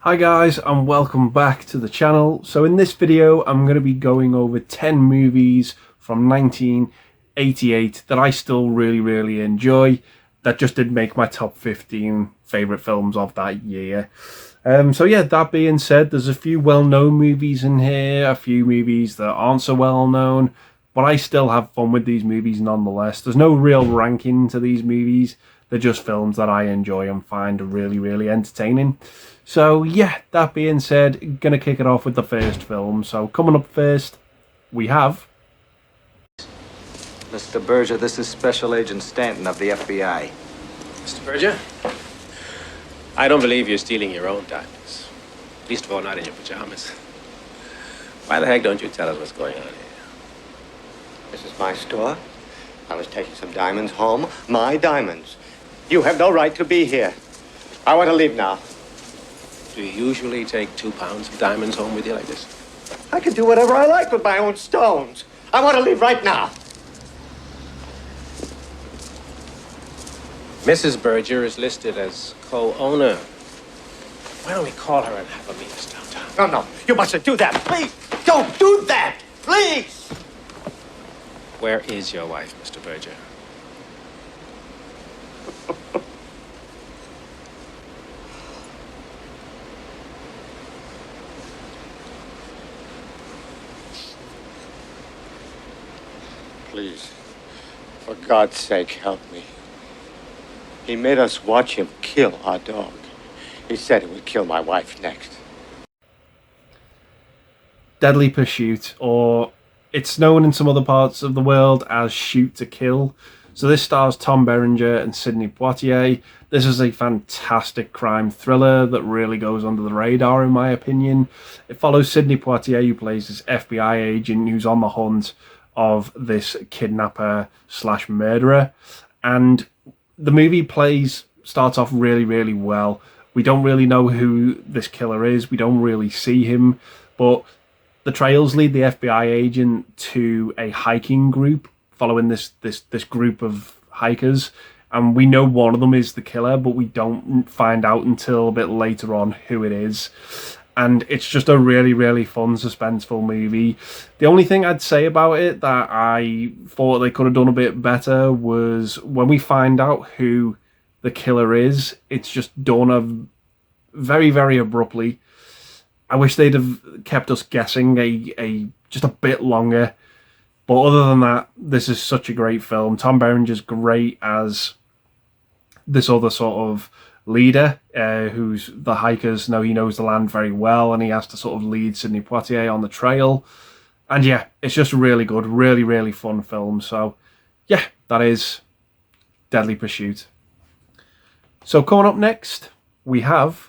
Hi guys, and welcome back to the channel. So in this video I'm going to be going over 10 movies from 1988 that I still really enjoy, that just did make my top 15 favourite films of that year. So yeah, that being said, there's a few well-known movies in here, a few movies that aren't so well-known, but I still have fun with these movies nonetheless. There's no real ranking to these movies, they're just films that I enjoy and find really entertaining. So yeah, that being said, gonna kick it off with the first film. So coming up first, we have... Mr. Berger, this is Special Agent Stanton of the FBI. Mr. Berger, I don't believe you're stealing your own diamonds. Least of all, not in your pajamas. Why the heck don't you tell us what's going on here? This is my store. I was taking some diamonds home. My diamonds. You have no right to be here. I want to leave now. Do you usually take 2 pounds of diamonds home with you like this? I can do whatever I like with my own stones. I want to leave right now. Mrs. Berger is listed as co-owner. Why don't we call her and have a meet us downtown? No, you mustn't do that. Please, don't do that. Please. Where is your wife, Mr. Berger? Please, for God's sake, help me. He made us watch him kill our dog. He said he would kill my wife next. Deadly Pursuit, or it's known in some other parts of the world as Shoot to Kill. So this stars Tom Berenger and Sidney Poitier. This is a fantastic crime thriller that really goes under the radar, in my opinion. It follows Sidney Poitier, who plays this FBI agent who's on the hunt of this kidnapper slash murderer. And the movie starts off really well. We don't really know who this killer is. We don't really see him, but the trails lead the FBI agent to a hiking group following this group of hikers, and we know one of them is the killer, but we don't find out until a bit later on who it is. And it's just a really fun, suspenseful movie. The only thing I'd say about it that I thought they could have done a bit better was when we find out who the killer is, it's just done very abruptly. I wish they'd have kept us guessing just a bit longer. But other than that, this is such a great film. Tom Berenger's great as this other sort of leader, who's the hikers know he knows the land very well, and he has to sort of lead Sidney Poitier on the trail. And yeah, it's just really good, really fun film. So yeah, that is Deadly Pursuit. So coming up next, we have...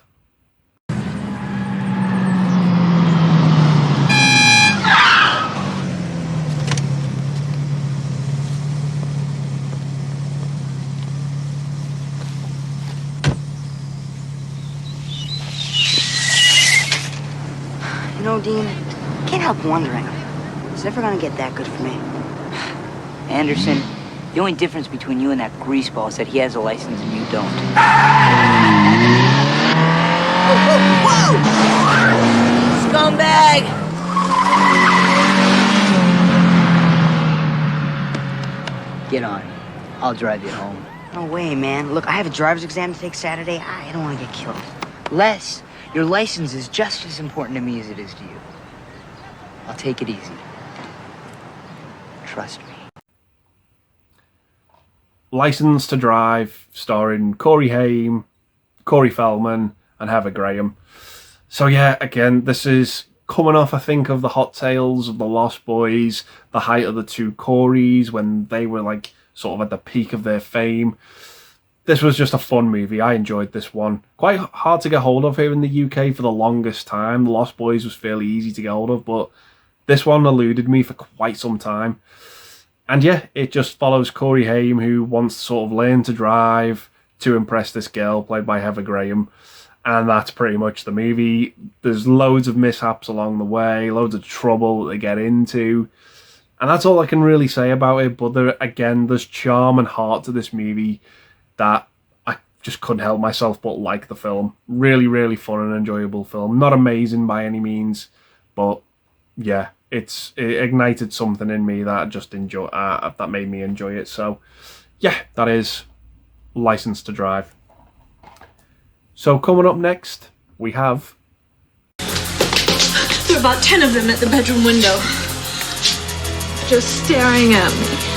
You know, Dean, can't help wondering, is it ever gonna get that good for me? Anderson, the only difference between you and that greaseball is that he has a license and you don't. Whoa! Scumbag! Get on. I'll drive you home. No way, man. Look, I have a driver's exam to take Saturday. I don't want to get killed. Les, your license is just as important to me as it is to you. I'll take it easy. Trust me. License to Drive, starring Corey Haim, Corey Feldman, and Heather Graham. So yeah, again, this is coming off, I think, of the hot tales of the Lost Boys, the height of the two Coreys, when they were like sort of at the peak of their fame. This was just a fun movie. I enjoyed this one. Quite hard to get hold of here in the UK for the longest time. The Lost Boys was fairly easy to get hold of, but this one eluded me for quite some time. And yeah, it just follows Corey Haim, who wants to sort of learn to drive to impress this girl, played by Heather Graham. And that's pretty much the movie. There's loads of mishaps along the way, loads of trouble that they get into. And that's all I can really say about it. But there's charm and heart to this movie that I just couldn't help myself but like the film. Really, really fun and enjoyable film. Not amazing by any means, but yeah, it ignited something in me that that made me enjoy it. So yeah, that is License to Drive. So coming up next, we have... There are about 10 of them at the bedroom window, just staring at me.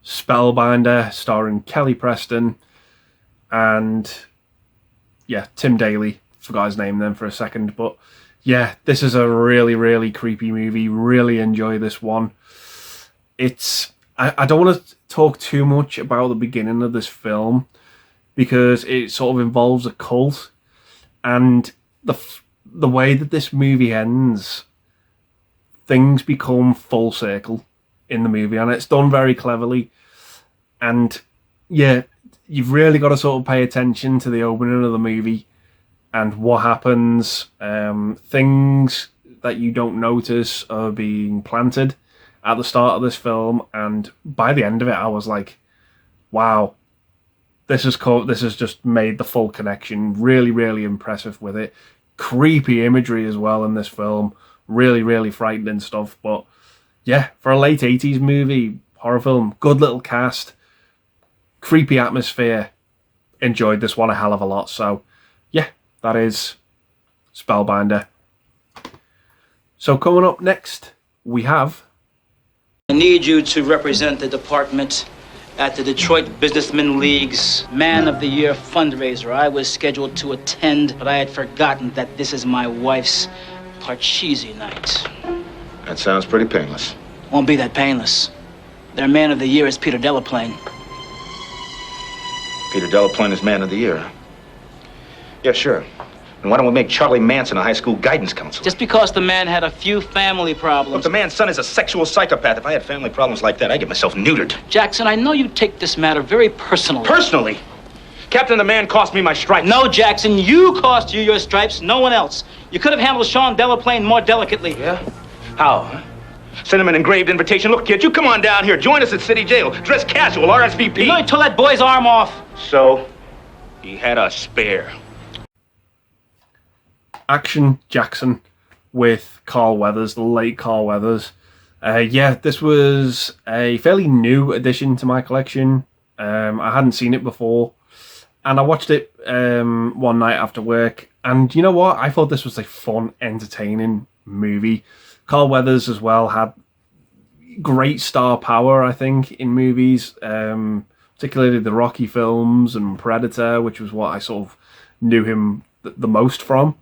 Spellbinder, starring Kelly Preston and Tim Daly. Forgot his name then for a second, but yeah, this is a really, really creepy movie. Really enjoy this one. I don't want to talk too much about the beginning of this film because it sort of involves a cult, and the way that this movie ends, things become full circle in the movie, and it's done very cleverly. And yeah, you've really got to sort of pay attention to the opening of the movie and what happens. Things that you don't notice are being planted at the start of this film, and by the end of it, I was like, "Wow, this has just made the full connection." Really, really impressive with it. Creepy imagery as well in this film. Really, really frightening stuff. But yeah, for a late 80s movie, horror film, good little cast. Creepy atmosphere. Enjoyed this one a hell of a lot. So yeah, that is Spellbinder. So coming up next, we have... I need you to represent the department at the Detroit Businessman League's Man of the Year fundraiser. I was scheduled to attend, but I had forgotten that this is my wife's Parcheesi night. That sounds pretty painless. Won't be that painless. Their Man of the Year is Peter Delaplane. Peter Delaplane is Man of the Year, huh? Yeah, sure. And why don't we make Charlie Manson a high school guidance counselor? Just because the man had a few family Look, problems. the man's son is a sexual psychopath. If I had family problems like that, I'd get myself neutered. Jackson, I know you take this matter very personally. Personally? Captain, the man cost me my stripes. No, Jackson, you cost you your stripes, no one else. You could have handled Sean Delaplane more delicately. Yeah? How, huh? Send him an engraved invitation. Look, kid, you come on down here. Join us at City Jail. Dress casual, RSVP. You know he tore that boy's arm off. So, he had a spare. Action Jackson with Carl Weathers, the late Carl Weathers. This was a fairly new addition to my collection. I hadn't seen it before, and I watched it one night after work. And you know what? I thought this was a fun, entertaining movie. Carl Weathers as well had great star power, I think, in movies, particularly the Rocky films and Predator, which was what I sort of knew him the most from.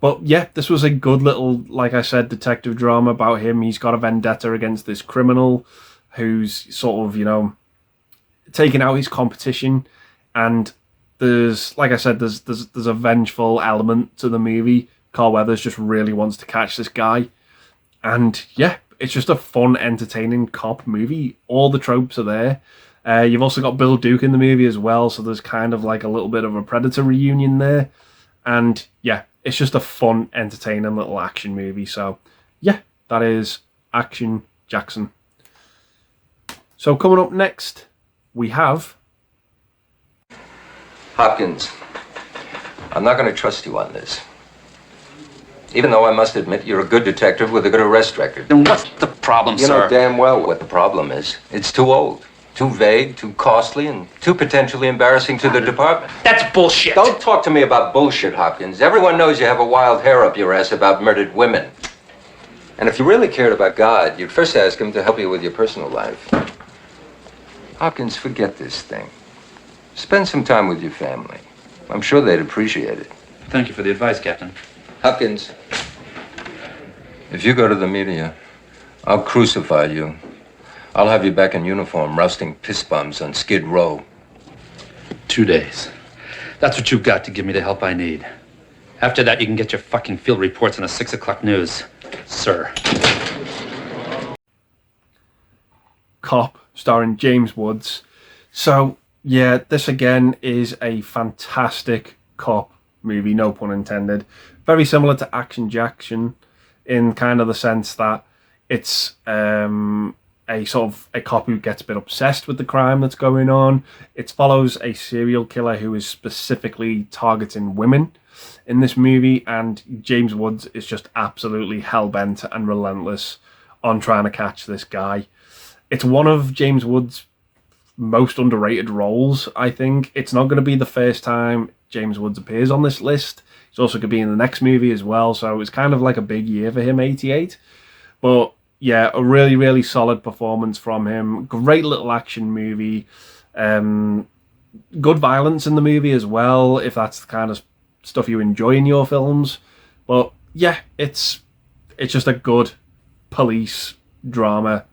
But yeah, this was a good little, like I said, detective drama about him. He's got a vendetta against this criminal who's sort of, taking out his competition. And there's, like I said, there's a vengeful element to the movie. Carl Weathers just really wants to catch this guy. And yeah, it's just a fun, entertaining cop movie. All the tropes are there. You've also got Bill Duke in the movie as well, so there's kind of like a little bit of a Predator reunion there. And yeah, it's just a fun, entertaining little action movie. So yeah, that is Action Jackson. So coming up next, we have... Hopkins, I'm not going to trust you on this. Even though I must admit you're a good detective with a good arrest record. Then what's the problem, You sir? know damn well what the problem is. It's too old, too vague, too costly, and too potentially embarrassing to the department. That's bullshit. Don't talk to me about bullshit, Hopkins. Everyone knows you have a wild hair up your ass about murdered women. And if you really cared about God, you'd first ask him to help you with your personal life. Hopkins, forget this thing. Spend some time with your family. I'm sure they'd appreciate it. Thank you for the advice, Captain. Hopkins, if you go to the media, I'll crucify you. I'll have you back in uniform, rousting piss bombs on Skid Row. 2 days. That's what you've got to give me the help I need. After that, you can get your fucking field reports on the 6 o'clock news, sir. Cop, starring James Woods. So, yeah, this again is a fantastic cop movie, no pun intended. Very similar to Action Jackson in kind of the sense that it's a sort of a cop who gets a bit obsessed with the crime that's going on. It follows a serial killer who is specifically targeting women in this movie, and James Woods is just absolutely hell-bent and relentless on trying to catch this guy. It's one of James Woods' most underrated roles, I think. It's not going to be the first time James Woods appears on this list. He's also going to be in the next movie as well, so it's kind of like a big year for him, 88. But yeah, a really, really solid performance from him. Great little action movie. Good violence in the movie as well, if that's the kind of stuff you enjoy in your films. But yeah, it's just a good police drama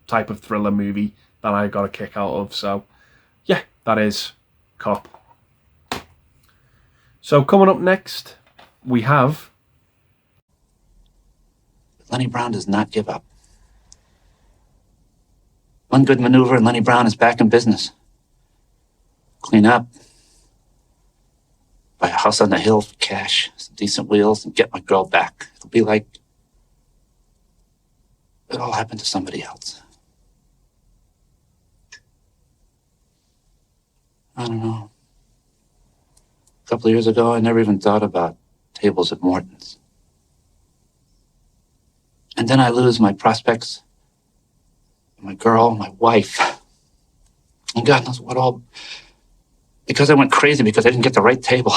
type of thriller movie that I got a kick out of. So yeah, that is Cop. So coming up next, we have... Lenny Brown does not give up. One good maneuver and Lenny Brown is back in business. Clean up. Buy a house on the hill for cash, some decent wheels, and get my girl back. It'll be like it all happened to somebody else. I don't know. A couple of years ago, I never even thought about tables at Morton's. And then I lose my prospects, my girl, my wife, and God knows what all, because I went crazy because I didn't get the right table.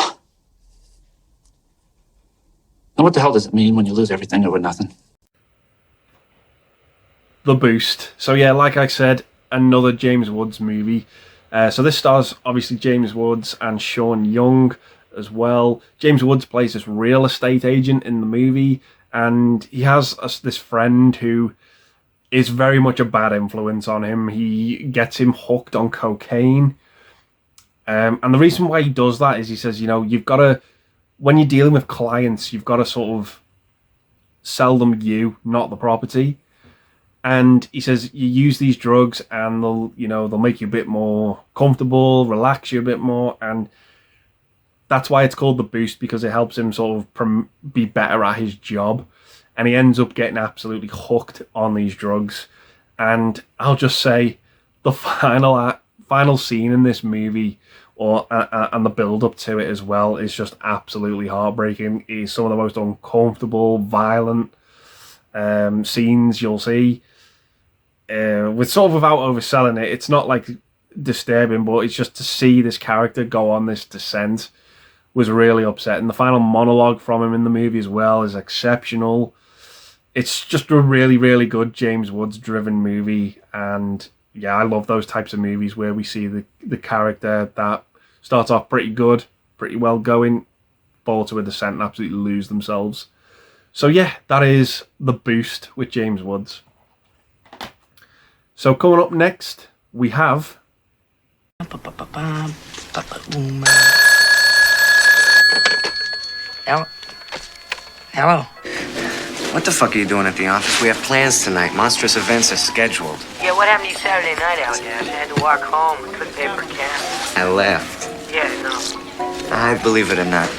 Now what the hell does it mean when you lose everything over nothing? The Boost. So yeah, like I said, another James Woods movie. So this stars obviously James Woods and Sean Young as well. James Woods plays this real estate agent in the movie, and he has this friend who is very much a bad influence on him. He gets him hooked on cocaine. And the reason why he does that is he says, you know, you've got to, when you're dealing with clients, you've got to sort of sell them you, not the property. And he says you use these drugs and they'll make you a bit more comfortable, relax you a bit more. And that's why it's called The Boost, because it helps him sort of be better at his job. And he ends up getting absolutely hooked on these drugs. And I'll just say the final scene in this movie, and the build up to it as well, is just absolutely heartbreaking. It's some of the most uncomfortable, violent scenes you'll see. With sort of without overselling it, it's not like disturbing, but it's just to see this character go on this descent was really upsetting. The final monologue from him in the movie as well is exceptional. It's just a really, really good James Woods driven movie, and yeah, I love those types of movies where we see the character that starts off pretty good, pretty well going, fall to a descent and absolutely lose themselves. So yeah, that is The Boost with James Woods. So coming up next, we have... Hello? What the fuck are you doing at the office? We have plans tonight. Monstrous events are scheduled. Yeah, what happened to you Saturday night out there? I had to walk home. I couldn't pay for gas. I left. Yeah, no. I believe it or not.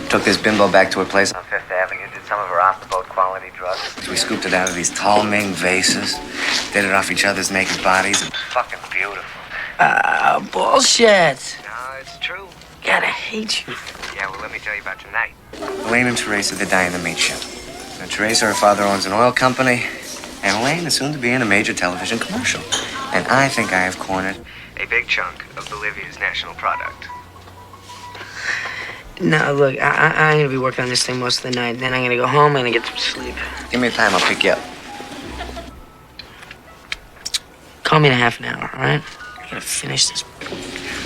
Took this bimbo back to her place on Fifth Avenue, did some of her off-the-boat quality drugs. We scooped it out of these tall Ming vases, did it off each other's naked bodies. It's fucking beautiful. Bullshit. No, it's true. God, I hate you. Yeah, well, let me tell you about tonight. Elaine and Teresa, they're dying to meet you. Now, Teresa, her father owns an oil company, and Elaine is soon to be in a major television commercial. And I think I have cornered a big chunk of Bolivia's national product. No, look, I'm gonna be working on this thing most of the night. Then I'm gonna go home, I'm gonna get some sleep. Give me time, I'll pick you up. Call me in a half an hour, all right? I gotta finish this.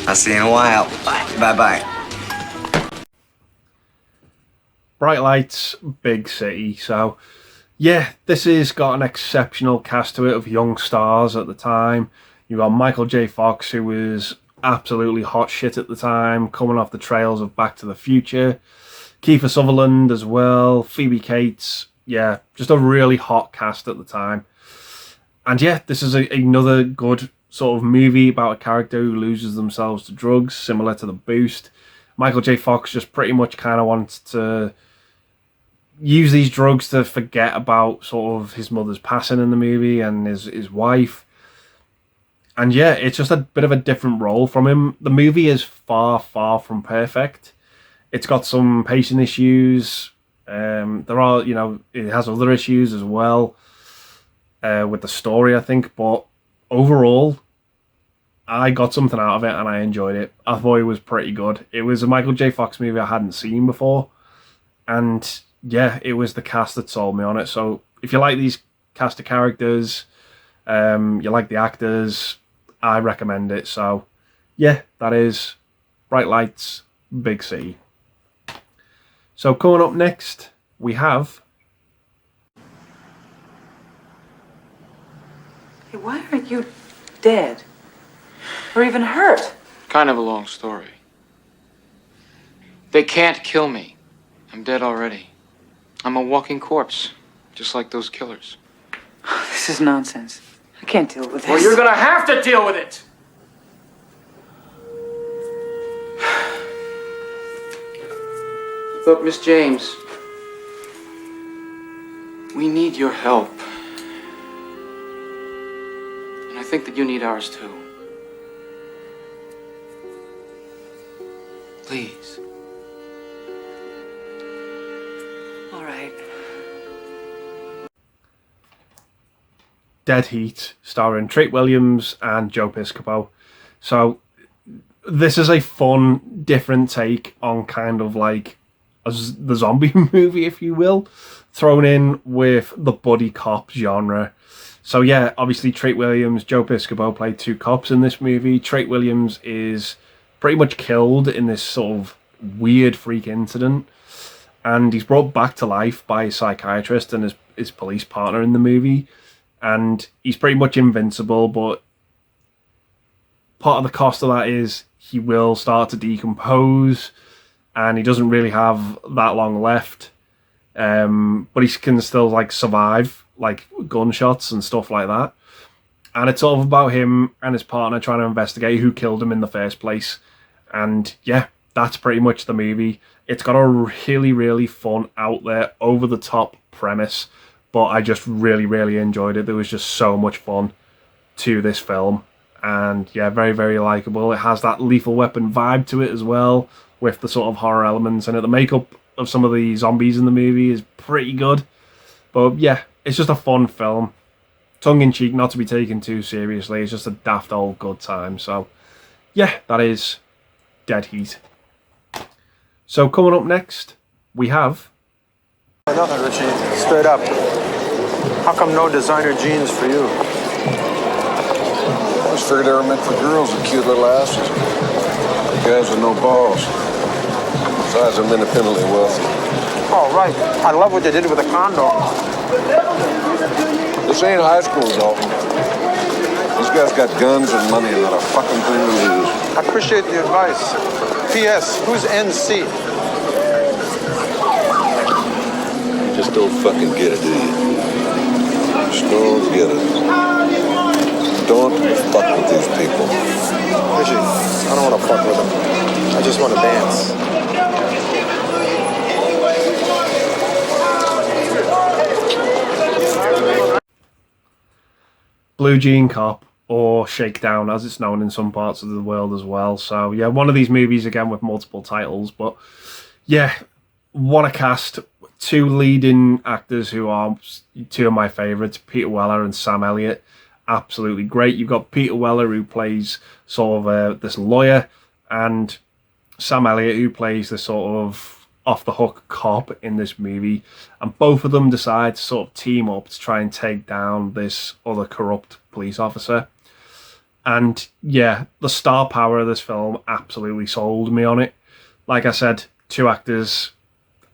I'll see you in a while. Bye. Bye-bye. Bright lights, big city. So, yeah, this has got an exceptional cast to it of young stars at the time. You got Michael J. Fox, who was absolutely hot shit at the time, coming off the trails of Back to the Future. Kiefer Sutherland as well, Phoebe Cates. Yeah, just a really hot cast at the time. And yeah, this is another good sort of movie about a character who loses themselves to drugs, similar to The Boost. Michael J. Fox just pretty much kind of wants to use these drugs to forget about sort of his mother's passing in the movie and his wife. And yeah, it's just a bit of a different role from him. The movie is far, far from perfect. It's got some pacing issues. There are, it has other issues as well with the story, I think. But overall, I got something out of it and I enjoyed it. I thought it was pretty good. It was a Michael J. Fox movie I hadn't seen before. And yeah, it was the cast that sold me on it. So if you like these cast of characters, you like the actors, I recommend it. So yeah, that is Bright Lights, Big City. So coming up next, we have... Hey, why aren't you dead? Or even hurt? Kind of a long story. They can't kill me. I'm dead already. I'm a walking corpse, just like those killers. This is nonsense. I can't deal with this. Well, you're gonna have to deal with it! Look, Miss James, we need your help. And I think that you need ours too. Please. All right. Dead Heat, starring Treat Williams and Joe Piscopo. So this is a fun, different take on kind of like the zombie movie, if you will, thrown in with the buddy cop genre. So yeah, obviously Treat Williams, Joe Piscopo played two cops in this movie. Treat Williams is pretty much killed in this sort of weird freak incident, and he's brought back to life by a psychiatrist and his police partner in the movie. And he's pretty much invincible, but part of the cost of that is he will start to decompose, and he doesn't really have that long left. But he can still like survive like gunshots and stuff like that. And it's all about him and his partner trying to investigate who killed him in the first place. And yeah, that's pretty much the movie. It's got a really, really fun, out there, over the top premise. But I just really, really enjoyed it. There was just so much fun to this film. And yeah, very, very likable. It has that Lethal Weapon vibe to it as well, with the sort of horror elements in it. The makeup of some of the zombies in the movie is pretty good. But yeah, it's just a fun film. Tongue-in-cheek, not to be taken too seriously. It's just a daft old good time. So yeah, that is Dead Heat. So coming up next, we have... Nothing, Richie. Straight up. How come no designer jeans for you? I always figured they were meant for girls with cute little asses. Guys with no balls. Besides, I'm independently wealthy. Oh, right. I love what you did with the condo. This ain't high school, Dalton. These guys got guns and money and not a fucking thing to lose. I appreciate the advice. P.S. Who's NC? You just don't fucking get it, do you? Just don't get it. Don't fuck with these people. Richie, I don't want to fuck with them. I just want to dance. Blue Jean Cop, or Shakedown, as it's known in some parts of the world as well. So yeah, one of these movies again with multiple titles. But yeah, what a cast. Two leading actors who are two of my favourites, Peter Weller and Sam Elliott. Absolutely great. You've got Peter Weller, who plays sort of this lawyer, and Sam Elliott, who plays the sort of off-the-hook cop in this movie. And both of them decide to sort of team up to try and take down this other corrupt police officer. And yeah, the star power of this film absolutely sold me on it. Like I said, two actors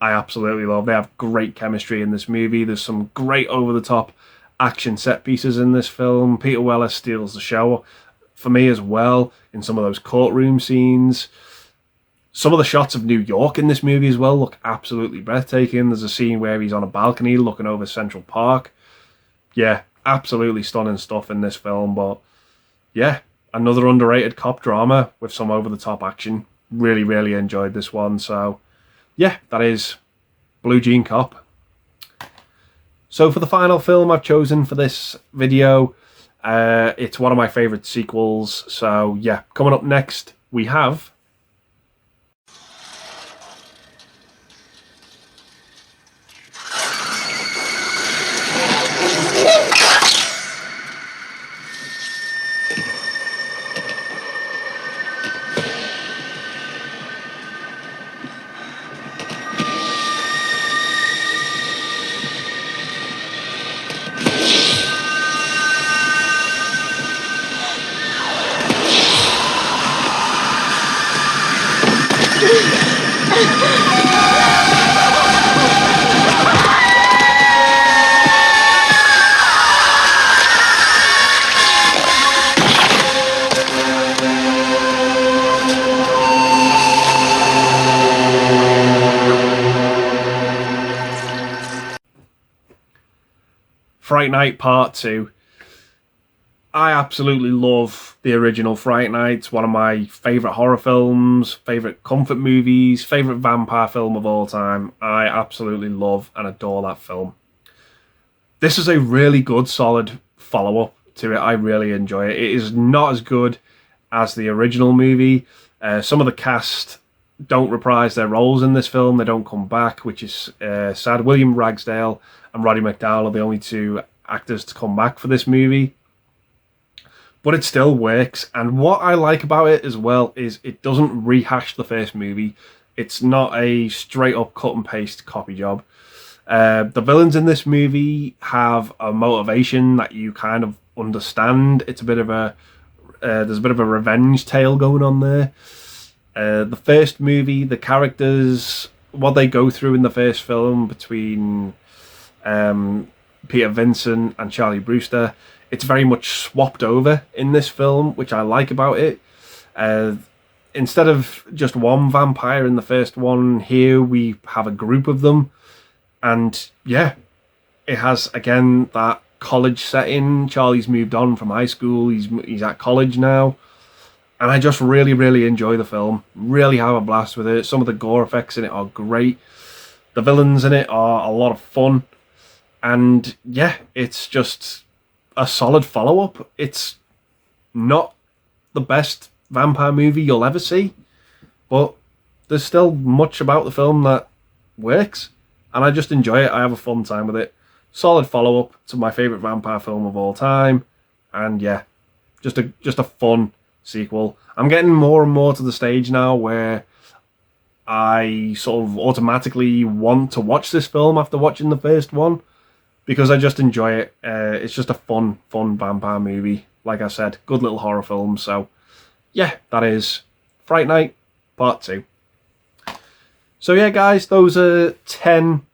I absolutely love. They have great chemistry in this movie. There's some great over-the-top action set pieces in this film. Peter Weller steals the show for me as well in some of those courtroom scenes. Some of the shots of New York in this movie as well look absolutely breathtaking. There's a scene where he's on a balcony looking over Central Park. Yeah, absolutely stunning stuff in this film. But yeah, another underrated cop drama with some over-the-top action. Really, really enjoyed this one. So yeah, that is Blue Jean Cop. So for the final film I've chosen for this video, it's one of my favourite sequels. So yeah, coming up next we have Fright Night Part 2. I absolutely love the original Fright Night. It's one of my favourite horror films, favourite comfort movies, favourite vampire film of all time. I absolutely love and adore that film. This is a really good, solid follow-up to it. I really enjoy it. It is not as good as the original movie. Some of the cast don't reprise their roles in this film. They don't come back, which is sad. William Ragsdale and Roddy McDowall are the only two actors to come back for this movie. But it still works. And what I like about it as well is it doesn't rehash the first movie. It's not a straight up cut and paste copy job. The villains in this movie have a motivation that you kind of understand. It's a bit of a there's a bit of a revenge tale going on there. The first movie, the characters, what they go through in the first film between Peter Vincent and Charlie Brewster, it's very much swapped over in this film, which I like about it. Instead of just one vampire in the first one, here we have a group of them. And yeah, it has, again, that college setting. Charlie's moved on from high school. He's at college now. And I just really, really enjoy the film. Really have a blast with it. Some of the gore effects in it are great. The villains in it are a lot of fun. And yeah, it's just a solid follow-up. It's not the best vampire movie you'll ever see, but there's still much about the film that works. And I just enjoy it. I have a fun time with it. Solid follow-up to my favourite vampire film of all time. And yeah, just a fun sequel. I'm getting more and more to the stage now where I sort of automatically want to watch this film after watching the first one, because I just enjoy it. It's just a fun vampire movie. Like I said, good little horror film. So yeah, that is Fright Night Part 2. So yeah, guys, those are 10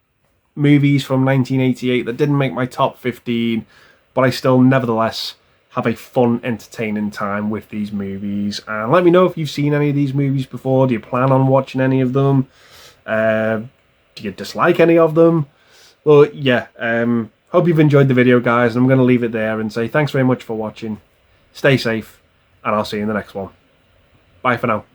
movies from 1988 that didn't make my top 15, but I still nevertheless have a fun, entertaining time with these movies. And let me know if you've seen any of these movies before. Do you plan on watching any of them? Do you dislike any of them? But yeah, hope you've enjoyed the video, guys. I'm going to leave it there and say thanks very much for watching. Stay safe, and I'll see you in the next one. Bye for now.